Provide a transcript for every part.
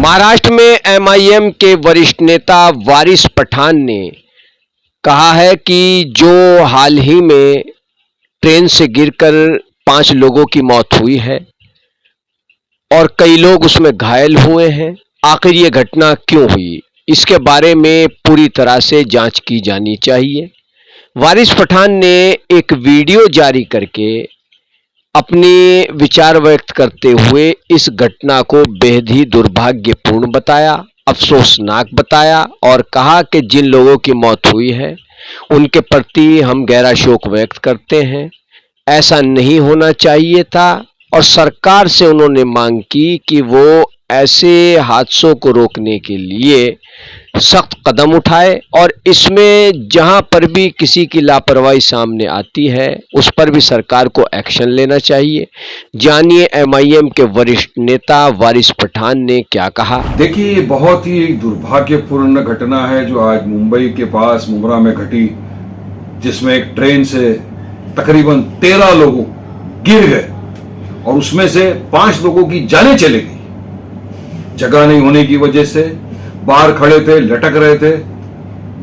महाराष्ट्र में एमआईएम के वरिष्ठ नेता वारिस पठान ने कहा है कि जो हाल ही में ट्रेन से गिरकर 5 लोगों की मौत हुई है और कई लोग उसमें घायल हुए हैं, आखिर ये घटना क्यों हुई, इसके बारे में पूरी तरह से जांच की जानी चाहिए। वारिस पठान ने एक वीडियो जारी करके अपने विचार व्यक्त करते हुए इस घटना को बेहद ही दुर्भाग्यपूर्ण बताया, अफसोसनाक बताया और कहा कि जिन लोगों की मौत हुई है उनके प्रति हम गहरा शोक व्यक्त करते हैं। ऐसा नहीं होना चाहिए था और सरकार से उन्होंने मांग की कि वो ऐसे हादसों को रोकने के लिए सख्त कदम उठाए और इसमें जहां पर भी किसी की लापरवाही सामने आती है उस पर भी सरकार को एक्शन लेना चाहिए। जानिए एमआईएम के वरिष्ठ नेता वारिस पठान ने क्या कहा। देखिए, ये बहुत ही दुर्भाग्यपूर्ण घटना है जो आज मुंबई के पास मुमरा में घटी, जिसमें एक ट्रेन से तकरीबन 13 लोग गिर गए और उसमें से 5 लोगों की जानें चली गई। जगह नहीं होने की वजह से बाहर खड़े थे, लटक रहे थे,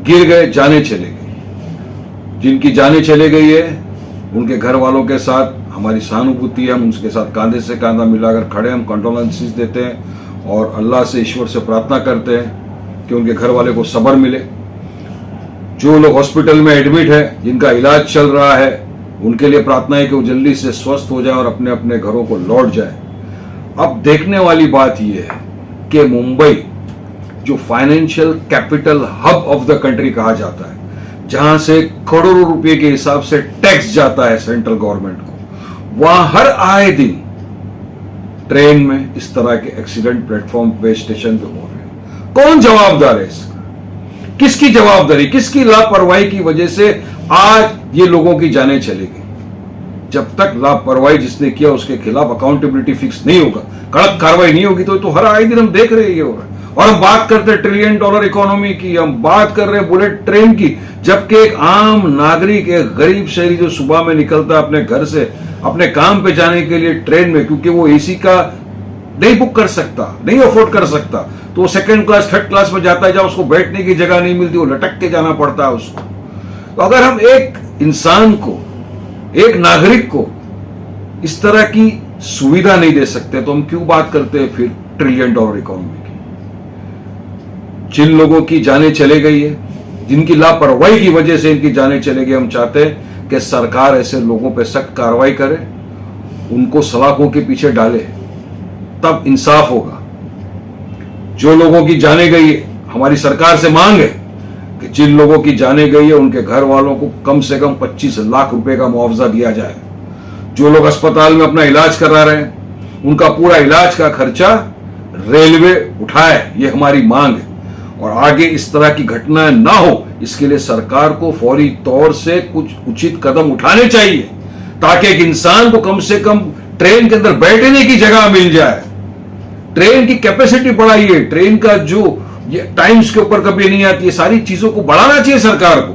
गिर गए, जानें चली गई। जिनकी जानें चली गई है उनके घर वालों के साथ हमारी सहानुभूति है, हम उनके साथ कांधे से कांधा मिलाकर खड़े, हम कंडोलेंसेस देते हैं और अल्लाह से, ईश्वर से प्रार्थना करते हैं कि उनके घर वाले को सब्र मिले। जो लोग हॉस्पिटल में एडमिट है, जिनका इलाज चल रहा है, उनके लिए प्रार्थना है कि वो जल्दी से स्वस्थ हो जाए और अपने अपने घरों को लौट जाए। अब देखने वाली बात यह है कि मुंबई जो financial capital hub of the country कहा जाता है, जहां से करोड़ों रुपए के हिसाब से टैक्स जाता है सेंट्रल गवर्नमेंट को, वहां हर आए दिन ट्रेन में इस तरह के एक्सीडेंट प्लेटफॉर्म पे, स्टेशन पे हो रहे हैं। कौन जवाबदार है इसका? किसकी जवाबदारी, किसकी लापरवाही की वजह से आज ये लोगों की जानें चली गई? जब तक लापरवाही जिसने किया उसके खिलाफ अकाउंटेबिलिटी फिक्स नहीं होगा, कड़क कार्रवाई नहीं होगी, तो हर आए दिन हम देख रहे हैं ये हो रहा है। और हम बात करते हैं $1 ट्रिलियन इकोनॉमी की, हम बात कर रहे हैं बुलेट ट्रेन की, जबकि एक आम नागरिक, एक गरीब शहरी जो सुबह में निकलता है अपने घर से अपने काम पे जाने के लिए ट्रेन में, क्योंकि वो एसी का नहीं बुक कर सकता, नहीं अफोर्ड कर सकता, तो वो 2nd क्लास 3rd क्लास में जाता है, जब उसको बैठने की जगह नहीं मिलती, वो लटक के जाना पड़ता है उसको। तो अगर हम एक इंसान को, एक नागरिक को इस तरह की सुविधा नहीं दे सकते, तो हम क्यों बात करते हैं फिर $1 ट्रिलियन इकोनॉमी की? जिन लोगों की जानें चले गई है, जिनकी लापरवाही की वजह से इनकी जानें चले गई, हम चाहते हैं कि सरकार ऐसे लोगों पर सख्त कार्रवाई करे, उनको सलाखों के पीछे डाले, तब इंसाफ होगा। जो लोगों की जानें गई है, हमारी सरकार से मांग है कि जिन लोगों की जानें गई है उनके घर वालों को कम से कम 25 लाख रुपए का मुआवजा दिया जाए। जो लोग अस्पताल में अपना इलाज करा रहे हैं उनका पूरा इलाज का खर्चा रेलवे उठाए, ये हमारी मांग है। और आगे इस तरह की घटना ना हो, इसके लिए सरकार को फौरी तौर से कुछ उचित कदम उठाने चाहिए, ताकि एक इंसान को कम से कम ट्रेन के अंदर बैठने की जगह मिल जाए। ट्रेन की कैपेसिटी बढ़ाइए, ट्रेन का जो ये टाइम्स के ऊपर कभी नहीं आती है, सारी चीजों को बढ़ाना चाहिए सरकार को,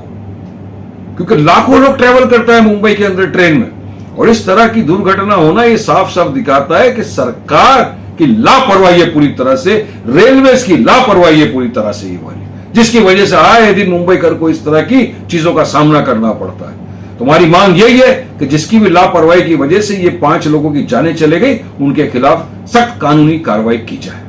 क्योंकि लाखों लोग ट्रेवल करता है मुंबई के अंदर ट्रेन में, और इस तरह की दुर्घटना होना ये साफ साफ दिखाता है कि सरकार की लापरवाही है पूरी तरह से, रेलवेज की लापरवाही है पूरी तरह से ये वाली, जिसकी वजह से आए दिन मुंबई को इस तरह की चीजों का सामना करना पड़ता है। तुम्हारी मांग यही है कि जिसकी भी लापरवाही की वजह से ये 5 लोगों की जानें चले गई, उनके खिलाफ सख्त कानूनी कार्रवाई की जाए।